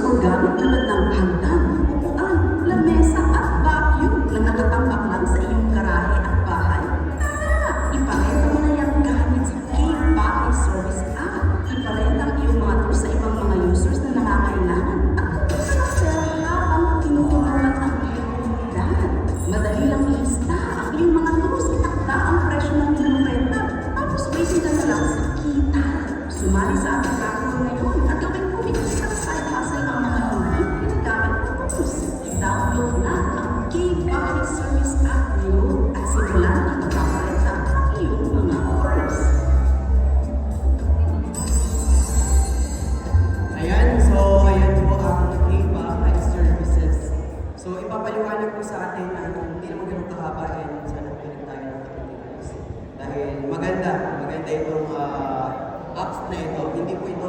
store gamit tulad ng hagdan, upuan, lamesa at vacuum na nakatambak lang sa iyong garahe at bahay? Tara! Iparenta mo na yung gamit sa K-Bahay Service App. Iparenta ang iyong mga tools sa ibang mga users na nangangailangan at kapag habang tinutulungan ang iyong komunidad. Madali lang ilista ang iyong mga tools, itakda ang presyo ng iyong renta, tapos waiting ka na lang sa kita. Sumali sa ating platform ngayon at gawin kumikita sa side hustle ang mga hindi ginagamit na tools. I-download na ang K-Bahay Service App ngayon at simulan ang pagpaparenta ng iyong mga tools. Ayan po ang K-Bahay Services. So, ipapaliwanag po sa atin na hindi naman ganun kahaba and sana pinig tayo ng kapitilis. Dahil maganda itong apps na ito. Hindi po ito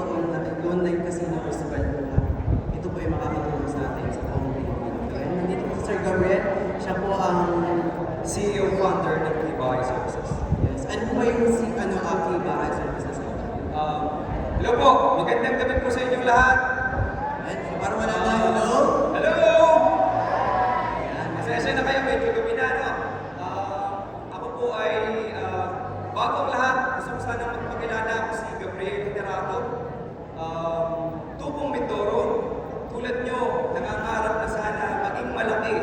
online casino festival po na. Ito po yung makakatulong sa atin sa buong Pilipinas. Ayan, nandito po si Sir Gabriel. Siya po ang CEO founder ng K-Bahay Services. yes. Ano po ba yung K-Bahay Services? Hello po, magandang gabi po sa inyong lahat. Ayan, so para wala na, hello? Hello! Masaya na kayo, medyo gabi na, no? Ako po ay, bago ang lahat, gusto ko sana magpakilala ako si Gabriel Literato. Tupong Mindoro, tulad nyo, nangangarap na sana maging malaki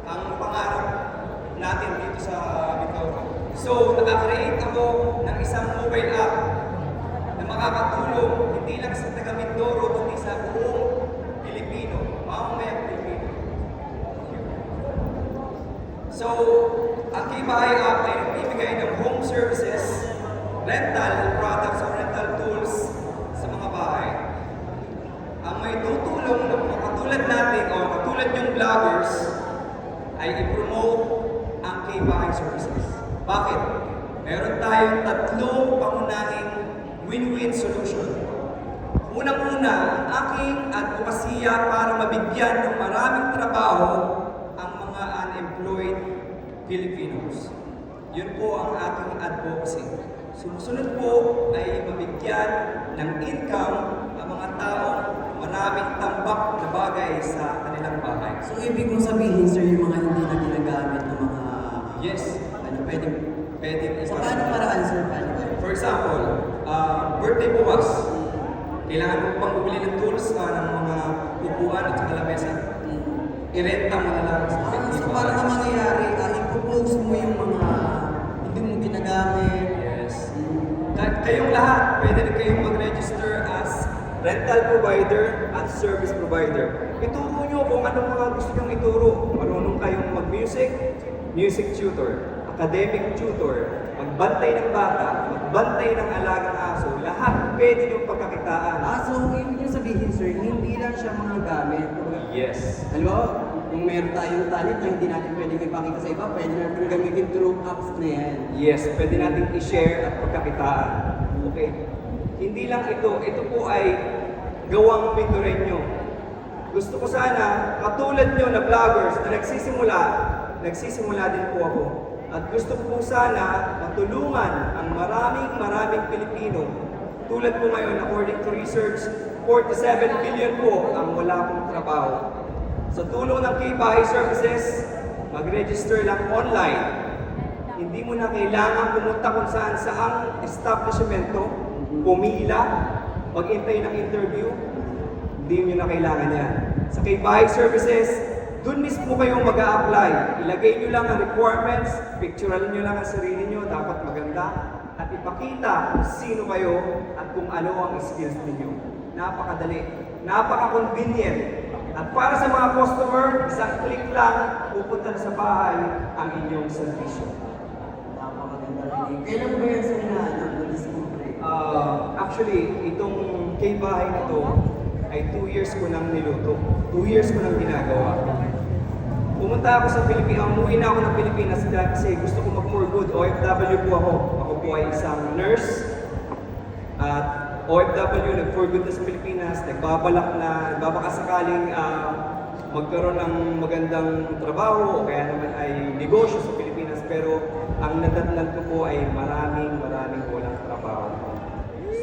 ang pangarap natin dito sa Mindoro. So, naka-create ako ng isang mobile app na makakatulong hindi lang sa taga Mindoro, kundi sa buong Pilipino, mamamayang Pilipino. So, ang K-Bahay app ay nagbibigay ng home services, rental products o rental tools sa mga bahay. Ang may tutulong ng mga katulad natin o katulad yung vloggers ay i-promote ang K-Bahay services. Bakit? Meron tayong tatlong pangunahing win-win solution. Unang-una, ang aking advokasya para mabigyan ng maraming trabaho ang mga unemployed Filipinos. Yun po ang aking advocacy. Sumusunod po ay mabigyan ng income ang mga taong maraming tambak na bagay sa kanilang bahay. So, ibig kong sabihin, sir, yung mga hindi na ginagamit ng mga... Yes, pwede. Sa paano paraan, sir? For example, birthday bukas. Kailangan mo pang bumili ng tools ng mga upuan at saka lamesa. I-renta mo na lang sa So, paano ka mangyayari? I-propose mo yung mga hindi mo ginagamit. Yes. Kayong lahat, pwede rin kayong mag-register as rental provider at service provider. Ituro nyo kung anong mga gusto nyong ituro. Marunong kayong mag-music, music tutor, academic tutor, magbantay ng bata, magbantay ng alagang aso, lahat pwede yung pagkakitaan. So ibig nyo sabihin, sir, hindi lang siya mga gamit. Yes. Halimbawa, kung meron tayong talent na hindi natin pwedeng ipakita sa iba, pwede natin gamitin through apps na yan. Yes, pwede natin i-share at pagkakitaan. Okay. Hindi lang ito po ay gawang Mindoreño. Gusto ko sana, katulad nyo na vloggers na nagsisimula din po ako. At gusto ko po sana matulungan ang maraming Pilipino. Tulad po ngayon, according to research, 47 billion po ang wala pong trabaho. Sa tulong ng K-Bahay Services, mag-register lang online. Hindi mo na kailangan pumunta kung saan saang establishmento, pumila, mag-intay ng interview. Hindi nyo na kailangan yan. Sa K-Bahay Services, doon mismo kayong mag-a-apply. Ilagay nyo lang ang requirements, picturean nyo lang ang sarili nyo, dapat maganda, at ipakita kung sino kayo at kung ano ang skills ninyo. Napakadali, napaka-convenient. At para sa mga customer, isang click lang, pupunta na sa bahay ang inyong servisyo. Napakaganda rin. Kailan ba yan sa na-discover? Actually, itong K-Bahay na to ay 2 years ko nang niluto. 2 years ko nang ginagawa. Pumunta ako sa Pilipinas, umuwi na ako ng Pilipinas kasi gusto ko mag-for good. OFW po ako. Ako po ay isang nurse. At OFW, nag-for good na sa Pilipinas, nagbabakasakaling magkaroon ng magandang trabaho o kaya naman ay negosyo sa Pilipinas. Pero ang nadatnan ko po ay maraming walang trabaho.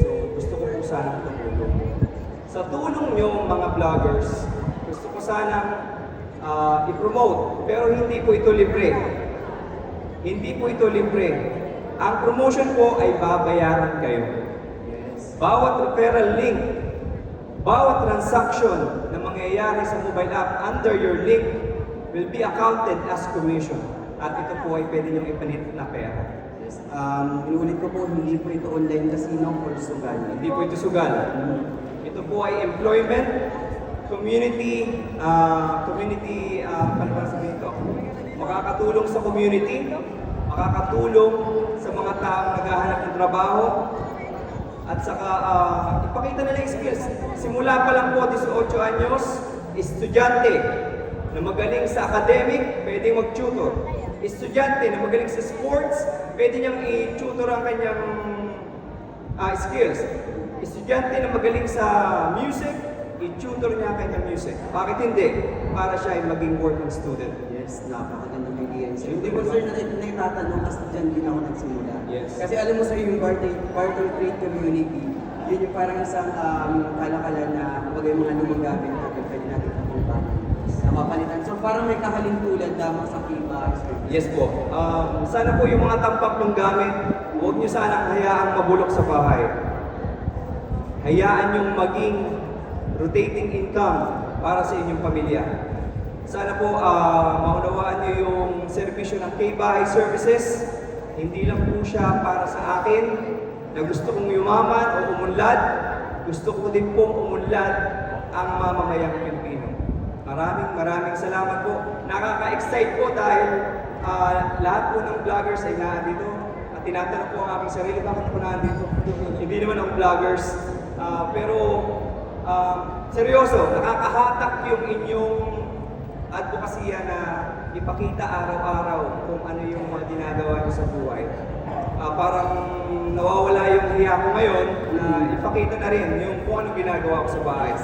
So gusto ko po sana tumulong. Sa tulong nyo mga vloggers, gusto ko sanang i-promote, pero hindi po ito libre. Hindi po ito libre. Ang promotion po ay babayaran kayo. Bawat referral link, bawat transaction na mangyayari sa mobile app under your link will be accounted as commission. At ito po ay pwede niyong ipalit na pera. Yes. Inuulit ko po, hindi po ito online casino or sugal. Hindi po ito sugal. Ito po ay employment, community, ano ba sabihin ito? Makakatulong sa community, makakatulong sa mga taong naghahanap ng trabaho, at saka ipakita nila yung skills. Simula pa lang po, 18 anyos, estudyante na magaling sa academic, pwedeng mag-tutor. Estudyante na magaling sa sports, pwede niyang i-tutor ang kanyang skills. Estudyante na magaling sa music, i-tutor niya ang kanyang music. Bakit hindi? Para siya ay maging working student. Yes, napakagandang idea. So, hindi ko sir na itatanong kasi dyan din ako nagsimula. Yes. Kasi alam mo sir, yung barter trade community, yun yung parang isang kalakalan na kumbaga yung mga lumang gamit natin, pwede natin kapuntahan. Napapalitan. So parang may kahalintulad lamang sa Kiba. Yes po. Sana po yung mga tampak ng gamit, huwag niyo sanang hayaang mabulok sa bahay. Hayaan yung maging rotating income para sa inyong pamilya. Sana po maunawaan niyo yung serbisyo ng K-Bahay Services. Hindi lang po siya para sa akin na gusto kong yumaman o umunlad. Gusto ko din pong umunlad ang mamamayang Pilipino. Maraming salamat po. Nakaka-excite po dahil lahat po ng vloggers ay naandito. At tinatanong po ang aming sarili, bakit po naandito? Hindi naman ang vloggers. Pero seryoso, nakakahatak yung inyong advokasya na ipakita araw-araw kung ano yung mga ginagawa niyo sa buhay. Parang nawawala yung hiya ko ngayon na ipakita na rin yung kung ano ginagawa ko sa bahay.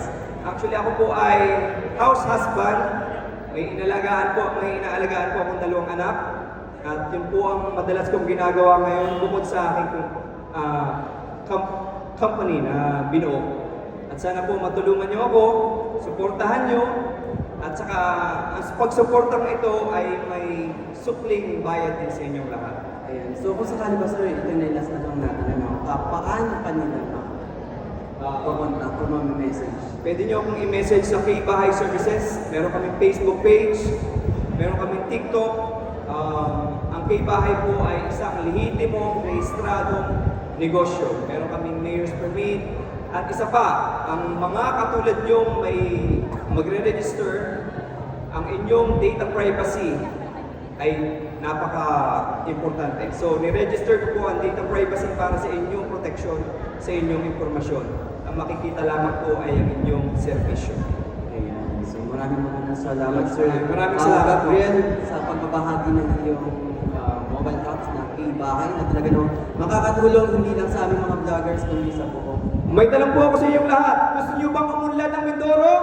Actually, ako po ay house husband. May inaalagaan po akong 2 anak. At yun po ang madalas kong ginagawa ngayon bukod sa aking company na binuo. At sana po matulungan niyo ako, suportahan niyo, at saka ang pagsuportang ito ay may sukling bayad din sa inyong lahat. Ayan. So kung sakali ba sir, ito yung last na lang natin. Paano pa nila pumunta kung message? Pwede nyo akong i-message sa K-Bahay Services. Meron kaming Facebook page, meron kaming TikTok. Ang K-Bahay po ay isang lehitimong, rehistradong negosyo. Meron kaming mayor's permit. At isa pa, ang mga katulad nyo may magre-register, ang inyong data privacy ay napaka-importante. So, ni-register ko po ang data privacy para sa inyong protection, sa inyong impormasyon. Ang makikita lamang po ay ang inyong servisyo. Ayan. So maraming salamat sir. Maraming salamat po. Gabriel, sa pagbabahagi ng iyong mobile apps na K-Bahay na talaga no, makakatulong hindi lang sa aming mga vloggers kundi sa buong. May tanong po ako sa inyong lahat. Gusto niyo bang umunlad ang Mindoro?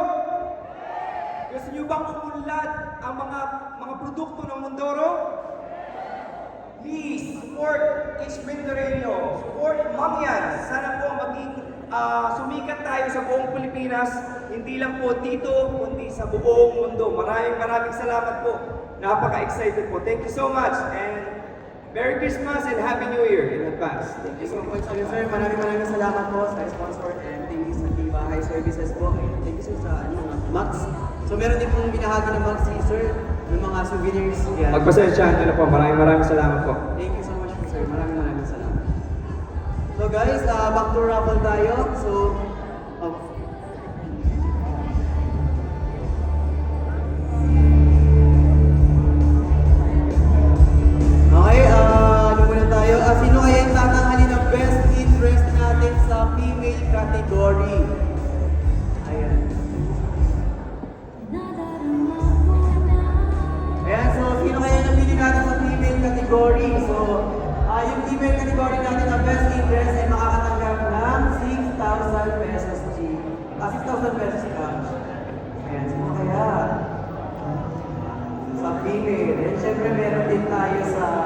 Gusto niyo bang umunlad ang mga produkto ng Mindoro? Please support each Mindoreño. Support Mangyan. Sana po maging sumikat tayo sa buong Pilipinas. Hindi lang po dito, kundi sa buong mundo. Maraming salamat po. Napaka-excited po. Thank you so much. And Merry Christmas and Happy New Year in advance. Thank you so much sir. Maraming salamat po sa sponsor and thank you sa K-Bahay Services po. Thank you sir sa Max. So meron din pong binahagi ng Max sir ng mga souvenirs. Yan. Magpasensyahan nyo na po. Maraming salamat po. Thank you so much po sir. Maraming salamat. So guys, back to raffle tayo. So, okay, ano muna tayo? Sino kaya yung tatanghalin ng best interest natin sa female category? Ayan. Ayan, so sino kaya napili natin sa female category? So, yung female category natin na best interest ay makakatanggap ng 6,000 pesos each. 6,000 pesos cash. Ayan, sino kaya? Sa female. And syempre meron din tayo sa